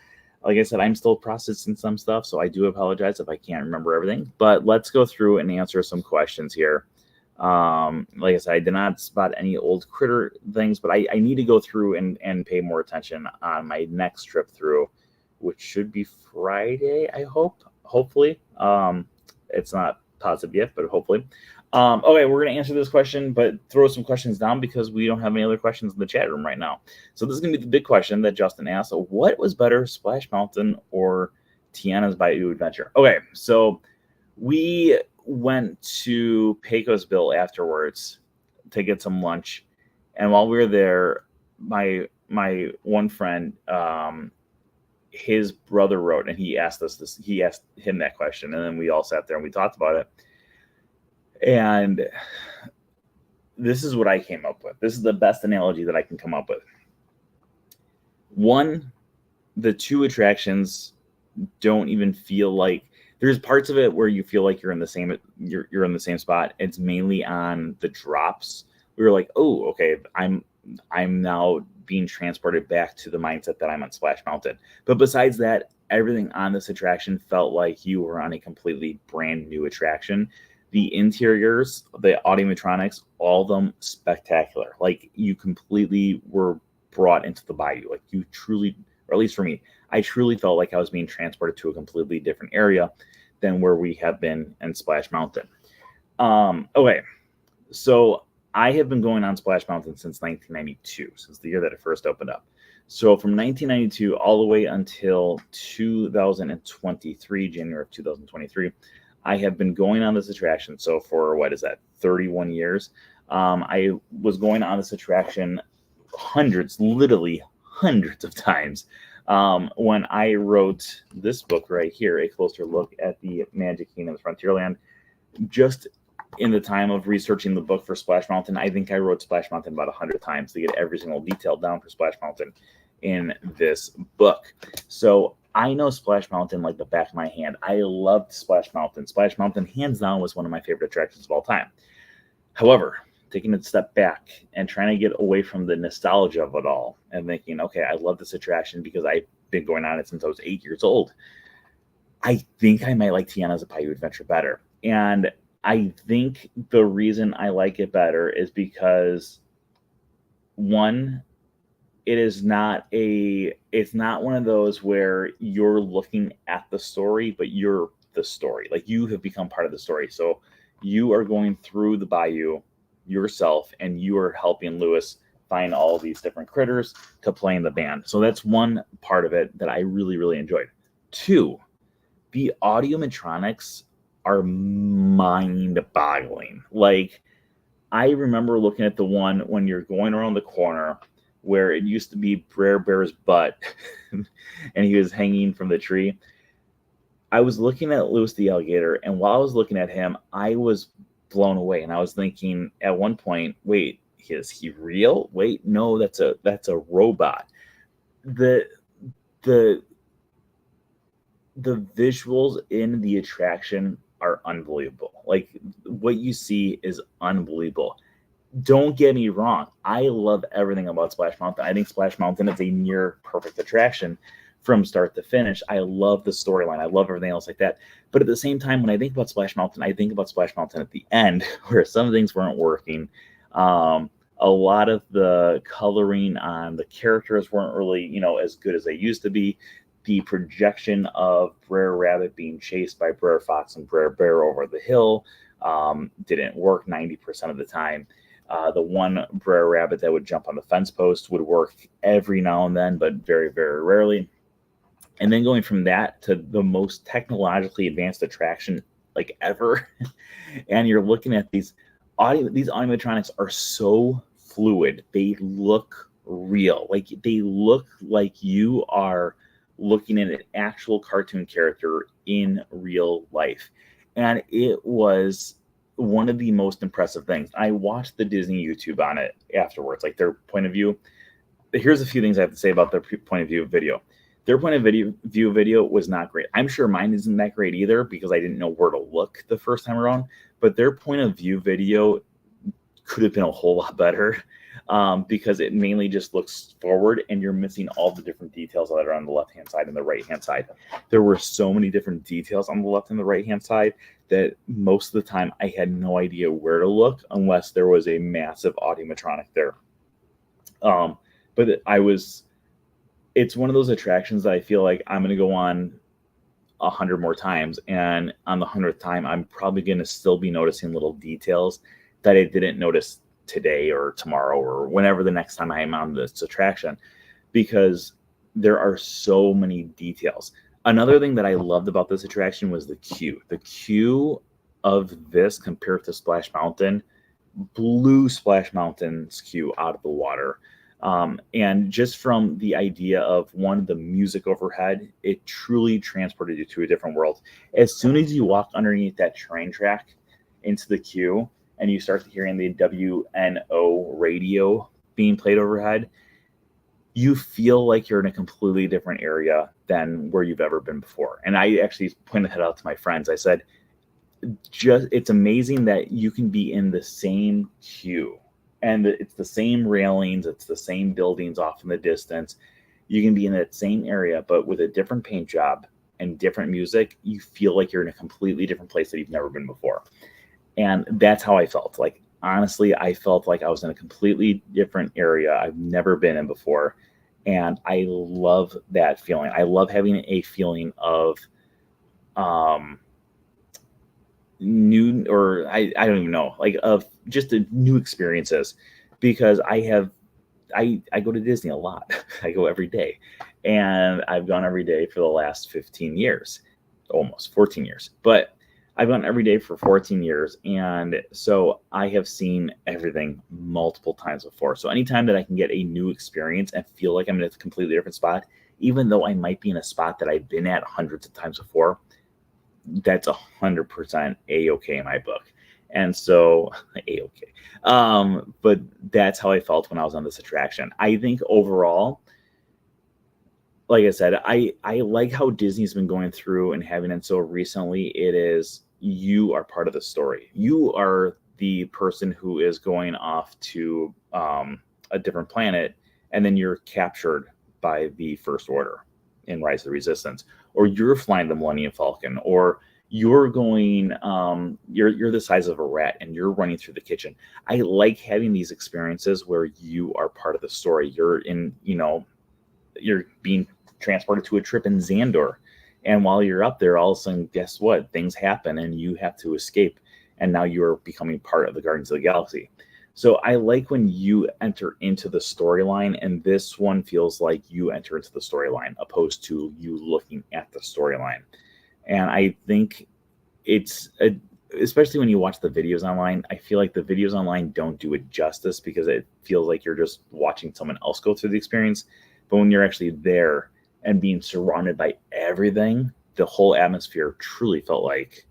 like I said, I'm still processing some stuff, so I do apologize if I can't remember everything, but let's go through and answer some questions here. Like I said, I did not spot any old critter things, but I need to go through and pay more attention on my next trip through, which should be Friday, I hope. Hopefully. It's not positive yet, but hopefully. Okay, we're going to answer this question, but throw some questions down because we don't have any other questions in the chat room right now. So this is going to be the big question that Justin asked. So what was better, Splash Mountain or Tiana's Bayou Adventure? Okay, so we went to Pecos Bill afterwards to get some lunch. And while we were there, my one friend, his brother wrote, and he asked him that question. And then we all sat there and we talked about it. And this is what I came up with. This is the best analogy that I can come up with. One, the two attractions don't even feel like, there's parts of it where you feel like you're in the same spot. It's mainly on the drops. We were like, oh, okay, I'm now being transported back to the mindset that I'm on Splash Mountain. But besides that, everything on this attraction felt like you were on a completely brand new attraction. The interiors, the animatronics, all of them spectacular. Like you completely were brought into the Bayou. Like you truly, or at least for me, I truly felt like I was being transported to a completely different area than where we have been in Splash Mountain. Okay, so I have been going on Splash Mountain since 1992, since the year that it first opened up. So from 1992 all the way until 2023, January of 2023, I have been going on this attraction. So for, 31 years, I was going on this attraction literally hundreds of times. When I wrote this book right here, A Closer Look at the Magic Kingdom's Frontierland, just in the time of researching the book for Splash Mountain, I think I wrote Splash Mountain about 100 times to get every single detail down for Splash Mountain in this book. So I know Splash Mountain like the back of my hand. I loved Splash Mountain. Splash Mountain, hands down, was one of my favorite attractions of all time. However, taking a step back and trying to get away from the nostalgia of it all and thinking, okay, I love this attraction because I've been going on it since I was 8 years old. I think I might like Tiana's Bayou Adventure better. And I think the reason I like it better is because, one, it's not one of those where you're looking at the story, but you're the story. Like you have become part of the story. So you are going through the Bayou yourself and you are helping Louis find all these different critters to play in the band. So that's one part of it that I really, really enjoyed. Two, the audiomatronics are mind-boggling. Like I remember looking at the one when you're going around the corner where it used to be Brer Bear's butt and he was hanging from the tree. I was looking at Louis the Alligator, and while I was looking at him, I was blown away. And I was thinking at one point, wait, is he real? Wait, no, that's a robot. The the the visuals in the attraction are unbelievable. Like what you see is unbelievable. Don't get me wrong. I love everything about Splash Mountain. I think Splash Mountain is a near perfect attraction from start to finish. I love the storyline. I love everything else like that. But at the same time, when I think about Splash Mountain, I think about Splash Mountain at the end where some things weren't working. A lot of the coloring on the characters weren't really, as good as they used to be. The projection of Brer Rabbit being chased by Brer Fox and Brer Bear over the hill didn't work 90% of the time. The one Brer Rabbit that would jump on the fence post would work every now and then, but very, very rarely. And then going from that to the most technologically advanced attraction like ever, and you're looking at these animatronics are so fluid. They look real. Like they look like you are looking at an actual cartoon character in real life. And it was one of the most impressive things. I watched the Disney YouTube on it afterwards, like their point of view. Here's a few things I have to say about their point of view video. Their point of view video was not great. I'm sure mine isn't that great either because I didn't know where to look the first time around. But their point of view video could have been a whole lot better because it mainly just looks forward and you're missing all the different details that are on the left-hand side and the right-hand side. There were so many different details on the left and the right-hand side that most of the time I had no idea where to look unless there was a massive animatronic there. But it's one of those attractions that I feel like I'm going to go on 100 more times. And on the 100th time, I'm probably going to still be noticing little details that I didn't notice today or tomorrow or whenever the next time I am on this attraction, because there are so many details. Another thing that I loved about this attraction was the queue. The queue of this compared to Splash Mountain blew Splash Mountain's queue out of the water. And just from the idea of the music overhead, it truly transported you to a different world. As soon as you walk underneath that train track into the queue and you start hearing the WNO radio being played overhead, you feel like you're in a completely different area than where you've ever been before. And I actually pointed that out to my friends. I said, it's amazing that you can be in the same queue and it's the same railings, it's the same buildings off in the distance. You can be in that same area, but with a different paint job and different music, you feel like you're in a completely different place that you've never been before. And that's how I felt. Like, honestly, I felt like I was in a completely different area I've never been in before. And I love that feeling. I love having a feeling of new, or I don't even know, like of just new experiences, because I go to Disney a lot. I go every day, and I've gone every day for the last 15 years, almost 14 years, but I've gone every day for 14 years. And so I have seen everything multiple times before. So anytime that I can get a new experience and feel like I'm in a completely different spot, even though I might be in a spot that I've been at hundreds of times before, that's 100% A-okay in my book. And so A-okay. But that's how I felt when I was on this attraction. I think overall, like I said, I like how Disney's been going through and having it so recently. It is, you are part of the story. You are the person who is going off to a different planet, and then you're captured by the First Order in Rise of the Resistance, or you're flying the Millennium Falcon, or you're going, you're the size of a rat and you're running through the kitchen. I like having these experiences where you are part of the story. You're in, you're being transported to a trip in Xandor. And while you're up there, all of a sudden, guess what? Things happen and you have to escape. And now you're becoming part of the Guardians of the Galaxy. So I like when you enter into the storyline, and this one feels like you enter into the storyline opposed to you looking at the storyline. And I think especially when you watch the videos online, I feel like the videos online don't do it justice because it feels like you're just watching someone else go through the experience. But when you're actually there and being surrounded by everything, the whole atmosphere truly felt like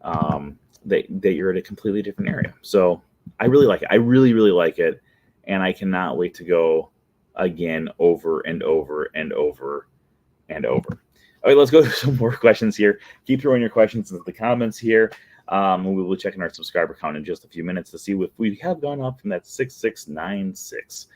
that you're at a completely different area. So I really like it. I really, really like it. And I cannot wait to go again over and over and over and over. All right, let's go to some more questions here. Keep throwing your questions into the comments here. We will check in our subscriber count in just a few minutes to see if we have gone up from that 6696.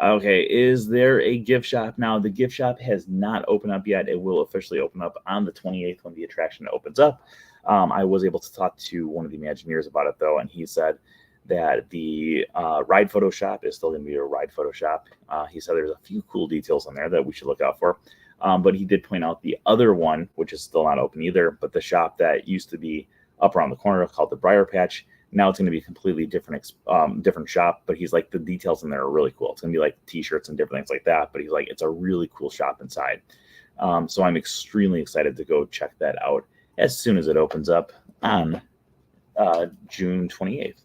Okay, is there a gift shop now? The gift shop has not opened up yet. It will officially open up on the 28th when the attraction opens up. I was able to talk to one of the Imagineers about it, though, and he said that the ride photo shop is still going to be a ride photo shop. He said there's a few cool details on there that we should look out for. But he did point out the other one, which is still not open either, but the shop that used to be up around the corner called the Briar Patch, now it's going to be a completely different shop. But he's like, the details in there are really cool. It's going to be like t-shirts and different things like that. But he's like, it's a really cool shop inside. So I'm extremely excited to go check that out as soon as it opens up on June 28th.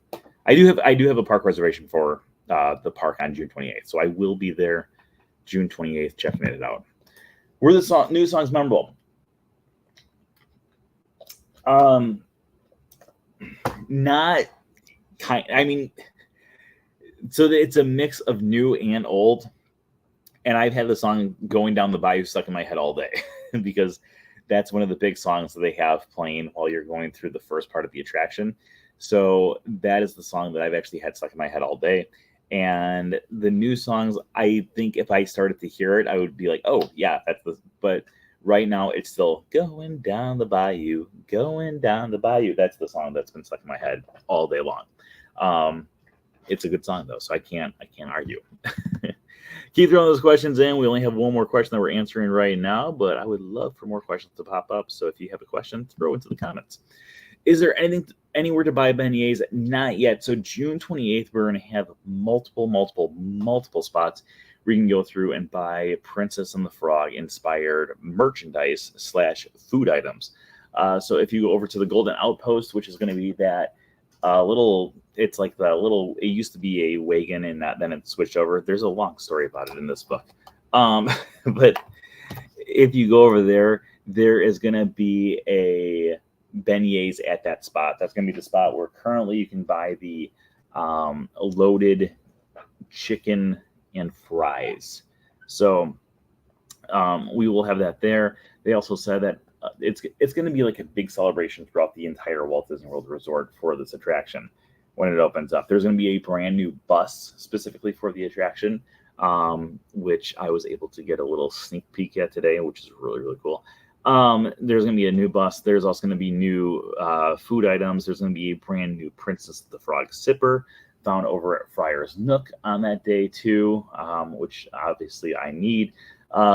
I do have a park reservation for the park on June 28th, so I will be there June 28th checking it out. Were the new songs memorable? Not kind. I mean, so it's a mix of new and old, and I've had the song "Going Down the Bayou" stuck in my head all day because that's one of the big songs that they have playing while you're going through the first part of the attraction. So that is the song that I've actually had stuck in my head all day. And the new songs, I think if I started to hear it, I would be like, oh, yeah, that's the. But right now, it's still going down the bayou, going down the bayou. That's the song that's been stuck in my head all day long. It's a good song, though, so I can't argue. Keep throwing those questions in. We only have one more question that we're answering right now, but I would love for more questions to pop up. So if you have a question, throw it into the comments. Is there anywhere to buy beignets? Not yet. So June 28th, we're going to have multiple spots where you can go through and buy Princess and the Frog inspired merchandise / food items. So if you go over to the Golden Outpost, which is going to be that it's like it used to be a wagon and then it switched over. There's a long story about it in this book. But if you go over there, there is going to be a beignets at that spot. That's going to be the spot where currently you can buy the loaded chicken and fries. So we will have that there. They also said that it's going to be like a big celebration throughout the entire Walt Disney World Resort for this attraction when it opens up. There's going to be a brand new bus specifically for the attraction, which I was able to get a little sneak peek at today, which is really, really cool. There's going to be a new bus. There's also going to be new food items. There's going to be a brand new Princess of the Frog sipper found over at Friar's Nook on that day too, which obviously I need.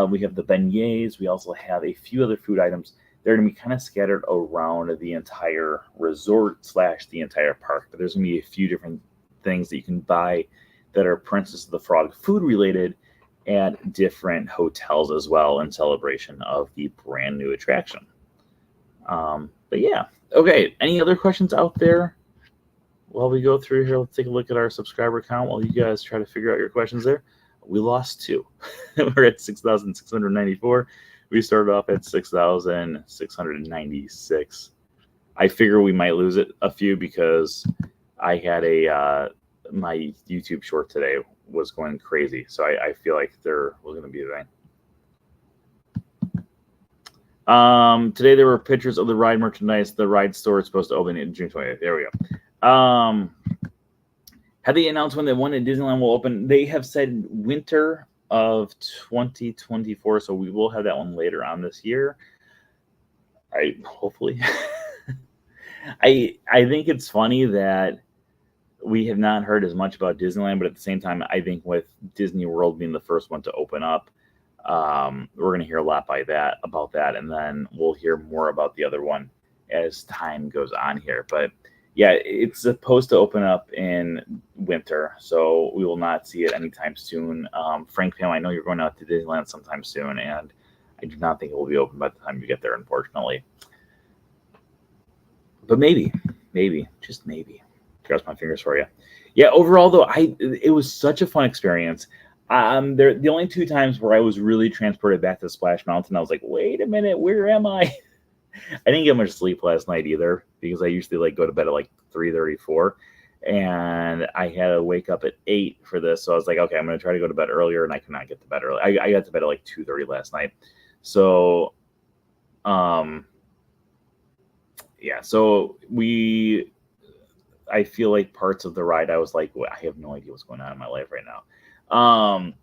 We have the beignets. We also have a few other food items. They're going to be kind of scattered around the entire resort / the entire park. But there's going to be a few different things that you can buy that are Princess of the Frog food related at different hotels as well in celebration of the brand new attraction. But yeah, okay. Any other questions out there? While we go through here, let's take a look at our subscriber count while you guys try to figure out your questions there. We lost 2. We're at 6,694. We started off at 6,696. I figure we might lose a few because I had my YouTube short today was going crazy. So I feel like there was going to be a thing. Today there were pictures of the ride merchandise. The ride store is supposed to open in June 20th. There we go. Have they announced when the one at Disneyland will open? They have said winter of 2024, so we will have that one later on this year. Hopefully. I think it's funny that we have not heard as much about Disneyland, but at the same time, I think with Disney World being the first one to open up, we're going to hear a lot about that, and then we'll hear more about the other one as time goes on here. But yeah, it's supposed to open up in winter, so we will not see it anytime soon. Frank Pam, I know you're going out to Disneyland sometime soon, and I do not think it will be open by the time you get there, unfortunately. But maybe, just maybe. Cross my fingers for you. Yeah, overall though, it was such a fun experience. The only 2 times where I was really transported back to Splash Mountain, I was like, wait a minute, where am I? I didn't get much sleep last night either because I usually go to bed at 3:34, and I had to wake up at 8 for this. So I was like, okay, I'm going to try to go to bed earlier, and I could not get to bed early. I got to bed at like 2:30 last night. So, yeah. So I feel like parts of the ride, I was like, well, I have no idea what's going on in my life right now.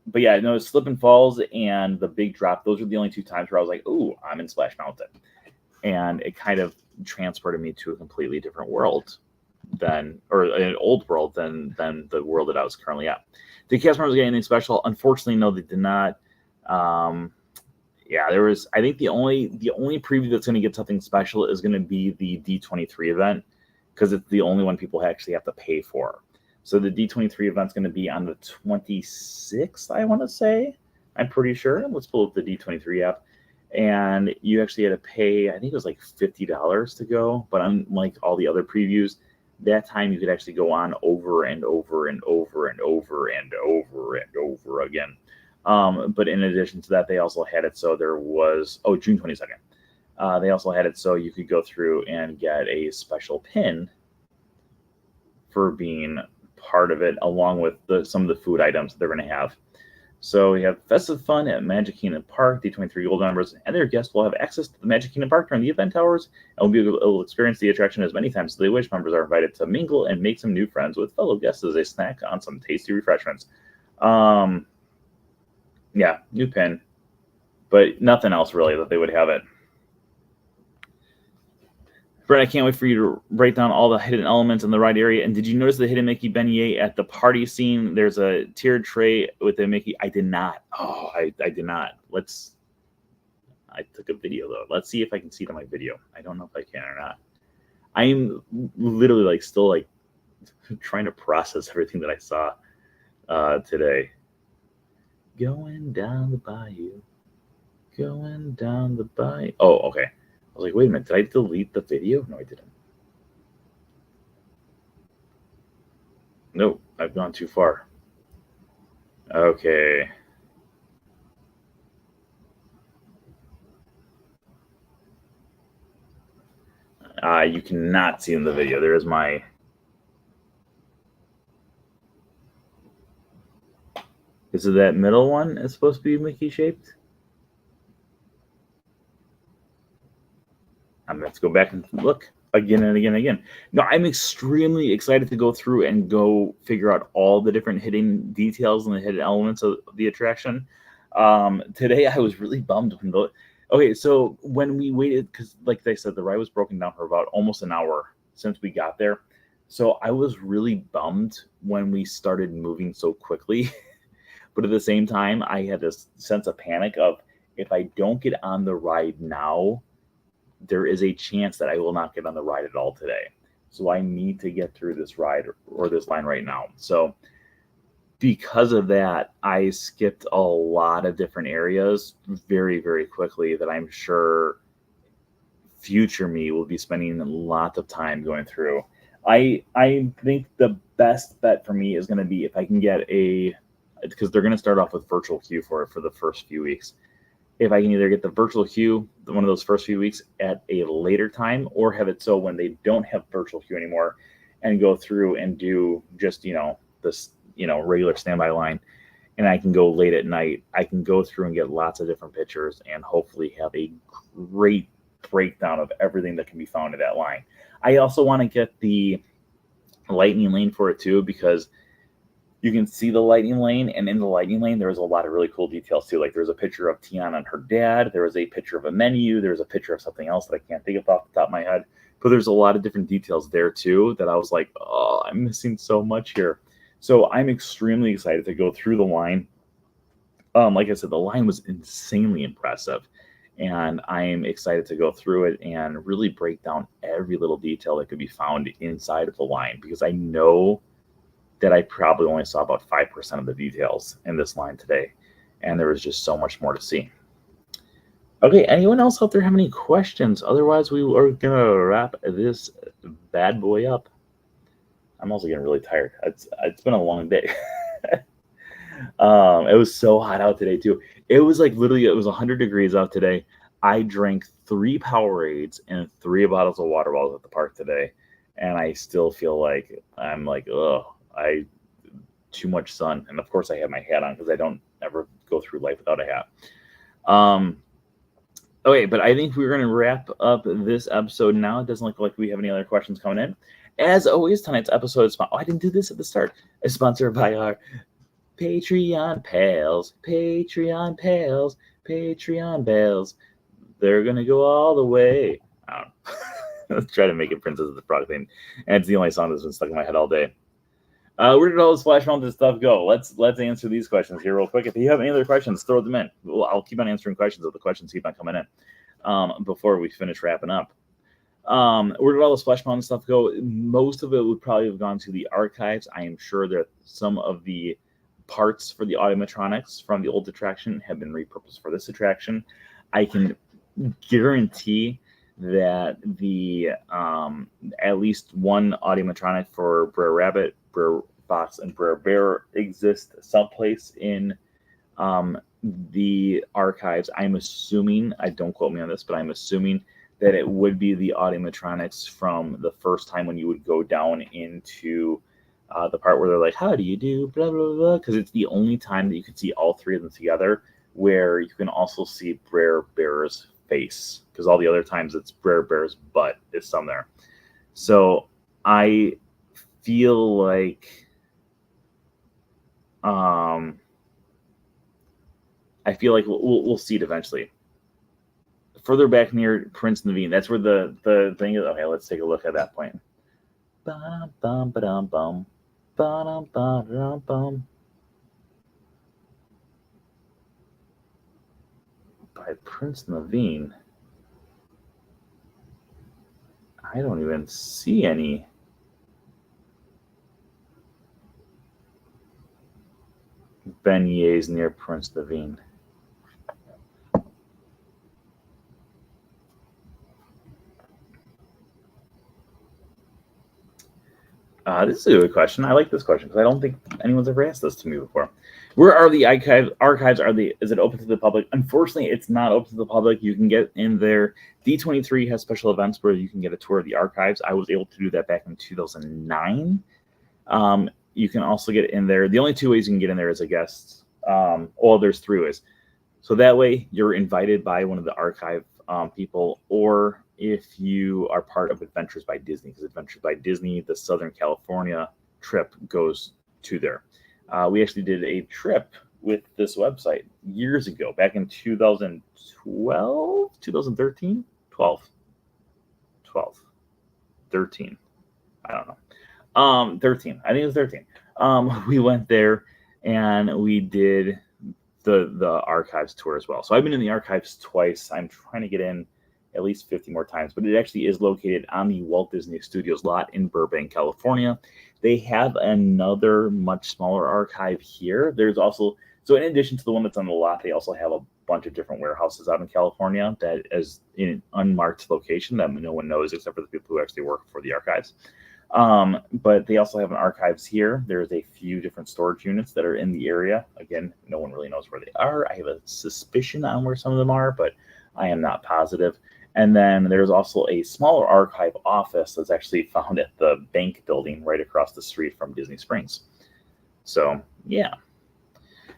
But yeah, no, Slip and Falls and the Big Drop, those were the only two times where I was like, ooh, I'm in Splash Mountain. And it kind of transported me to a completely different world or an old world than the world that I was currently at. Did cast members get anything special? Unfortunately, no, they did not. Yeah, there was. I think the only preview that's going to get something special is going to be the D23 event, because it's the only one people actually have to pay for. So the D23 event's going to be on the 26th, I want to say. I'm pretty sure. Let's pull up the D23 app. And you actually had to pay, I think it was like $50 to go. But unlike all the other previews, that time you could actually go on over and over and over and over and over and over again. But in addition to that, they also had it so there was, June 22nd. They also had it so you could go through and get a special pin for being part of it, along with some of the food items that they're going to have. So we have festive fun at Magic Kingdom Park. The 23 Gold members and their guests will have access to the Magic Kingdom Park during the event hours and will be able to experience the attraction as many times as they wish. Members are invited to mingle and make some new friends with fellow guests as they snack on some tasty refreshments. Yeah, new pin, but nothing else really that they would have it. Brett, I can't wait for you to write down all the hidden elements in the ride area. And did you notice the hidden Mickey beignet at the party scene? There's a tiered tray with the Mickey. I did not. Oh, I did not. I took a video though. Let's see if I can see it on my video. I don't know if I can or not. I'm literally still trying to process everything that I saw today. Going down the bayou. Going down the bayou. Oh, okay. I was like, wait a minute, did I delete the video? No, I didn't. Nope, I've gone too far. Okay. You cannot see in the video. There is my... Is it that middle one? It's supposed to be Mickey shaped? Let's go back and look again and again and again. No, I'm extremely excited to go through and go figure out all the different hidden details and the hidden elements of the attraction. Today I was really bummed when okay, so when we waited, because like I said, the ride was broken down for about almost an hour since we got there. So I was really bummed when we started moving so quickly. But at the same time, I had this sense of panic of, if I don't get on the ride now, there is a chance that I will not get on the ride at all today. So I need to get through this ride or this line right now. So because of that, I skipped a lot of different areas very, very quickly that I'm sure future me will be spending lots of time going through. I think the best bet for me is going to be if I can get because they're going to start off with virtual queue for the first few weeks. If I can either get the virtual queue, one of those first few weeks, at a later time, or have it so when they don't have virtual queue anymore and go through and do just, this, regular standby line, and I can go late at night, I can go through and get lots of different pictures and hopefully have a great breakdown of everything that can be found in that line. I also want to get the lightning lane for it too, because you can see the lightning lane, and in the lightning lane, there's a lot of really cool details too. Like there's a picture of Tiana and her dad. There was a picture of a menu. There's a picture of something else that I can't think of off the top of my head. But there's a lot of different details there too that I was like, oh, I'm missing so much here. So I'm extremely excited to go through the line. Like I said, the line was insanely impressive. And I'm excited to go through it and really break down every little detail that could be found inside of the line, because I know that I probably only saw about 5% of the details in this line today, and there was just so much more to see. Okay, anyone else out there have any questions? Otherwise, we are going to wrap this bad boy up. I'm also getting really tired. It's been a long day. It was so hot out today, too. It was literally, it was 100 degrees out today. I drank 3 Powerades and 3 bottles of water while I was at the park today. and I still feel like I'm like, oh, too much sun. And of course I have my hat on because I don't ever go through life without a hat. Okay, but I think we're going to wrap up this episode now. It doesn't look like we have any other questions coming in. As always, tonight's episode is I didn't do this at the start. Is sponsored by our Patreon pals. Patreon pals. Patreon pals. They're going to go all the way. I don't know. Let's try to make it Princess of the Frog thing. And it's the only song that's been stuck in my head all day. Where did all this Flash Mountain stuff go? Let's answer these questions here real quick. If you have any other questions, throw them in. Well, I'll keep on answering questions if the questions keep on coming in before we finish wrapping up. Where did all this Flash Mountain stuff go? Most of it would probably have gone to the archives. I am sure that some of the parts for the automatronics from the old attraction have been repurposed for this attraction. I can guarantee that the at least one automatronic for Brer Rabbit, Brer Fox, and Brer Bear exist someplace in the archives. I'm assuming, don't quote me on this, but I'm assuming that it would be the automatronics from the first time when you would go down into the part where they're like, how do you do, blah, blah, blah, because it's the only time that you can see all three of them together, where you can also see Brer Bear's face, because all the other times it's Brer Bear's butt is somewhere. So I feel like we'll see it eventually. Further back near Prince Naveen, that's where the thing is. Okay, let's take a look at that point. Bum, bum, ba-dum, bum. Ba-dum, ba-dum, bum. By Prince Naveen, I don't even see any beignets near Prince Naveen. This is a good question. I like this question because I don't think anyone's ever asked this to me before. Where are the archives? Is it open to the public? Unfortunately, it's not open to the public. You can get in there. D23 has special events where you can get a tour of the archives. I was able to do that back in 2009. You can also get in there. The only two ways you can get in there as a guest. There's three ways. So that way you're invited by one of the archive people, or if you are part of Adventures by Disney, because Adventures by Disney, the Southern California trip goes to there. We actually did a trip with this website years ago, back in 2012, 2013, 12, 13. I don't know. 13. I think it was 13. We went there and we did the archives tour as well. So I've been in the archives twice. I'm trying to get in at least 50 more times, but it actually is located on the Walt Disney Studios lot in Burbank, California. They have another much smaller archive here. There's also, so in addition to the one that's on the lot, they also have a bunch of different warehouses out in California that is in an unmarked location that no one knows except for the people who actually work for the archives. But they also have an archives here. There's a few different storage units that are in the area. Again, no one really knows where they are. I have a suspicion on where some of them are, but I am not positive. And then there's also a smaller archive office that's actually found at the bank building right across the street from Disney Springs. So, yeah.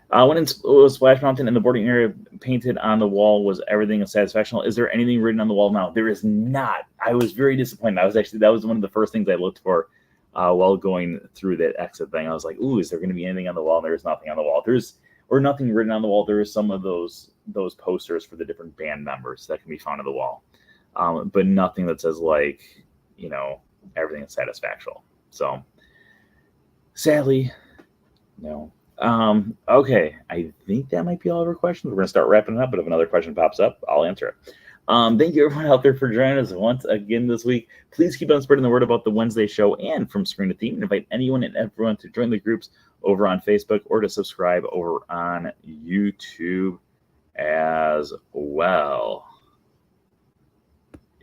When it was Splash Mountain and the boarding area painted on the wall, was everything satisfactory? Is there anything written on the wall now? There is not. I was very disappointed. That was one of the first things I looked for while going through that exit thing. I was like, ooh, is there going to be anything on the wall? And there's nothing on the wall. Or nothing written on the wall. There is some of those posters for the different band members that can be found on the wall. But nothing that says everything is satisfactory. So sadly, no. Okay, I think that might be all of our questions. We're going to start wrapping it up, but if another question pops up, I'll answer it. Thank you everyone out there for joining us once again this week. Please keep on spreading the word about the Wednesday show and From Screen to Theme, and invite anyone and everyone to join the groups over on Facebook or to subscribe over on YouTube as well.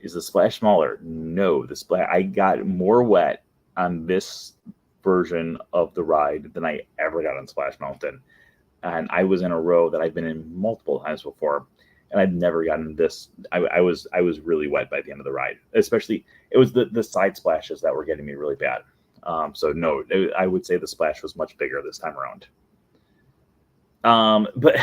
Is the splash smaller? No, I got more wet on this version of the ride than I ever got on Splash Mountain. And I was in a row that I've been in multiple times before. and I've never gotten this. I was really wet by the end of the ride, especially it was the side splashes that were getting me really bad. So no, I would say the splash was much bigger this time around. But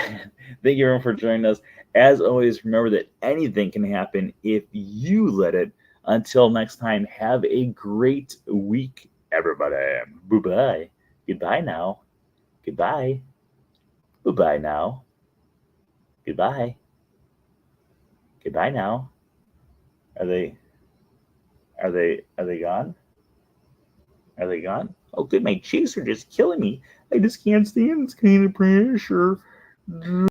thank you everyone for joining us. As always, remember that anything can happen if you let it. Until next time, have a great week, everybody. Bye-bye. Goodbye now. Goodbye. Goodbye now. Goodbye. Goodbye now. Are they gone? Are they gone? Oh good, my cheeks are just killing me. I just can't stand this kind of pressure.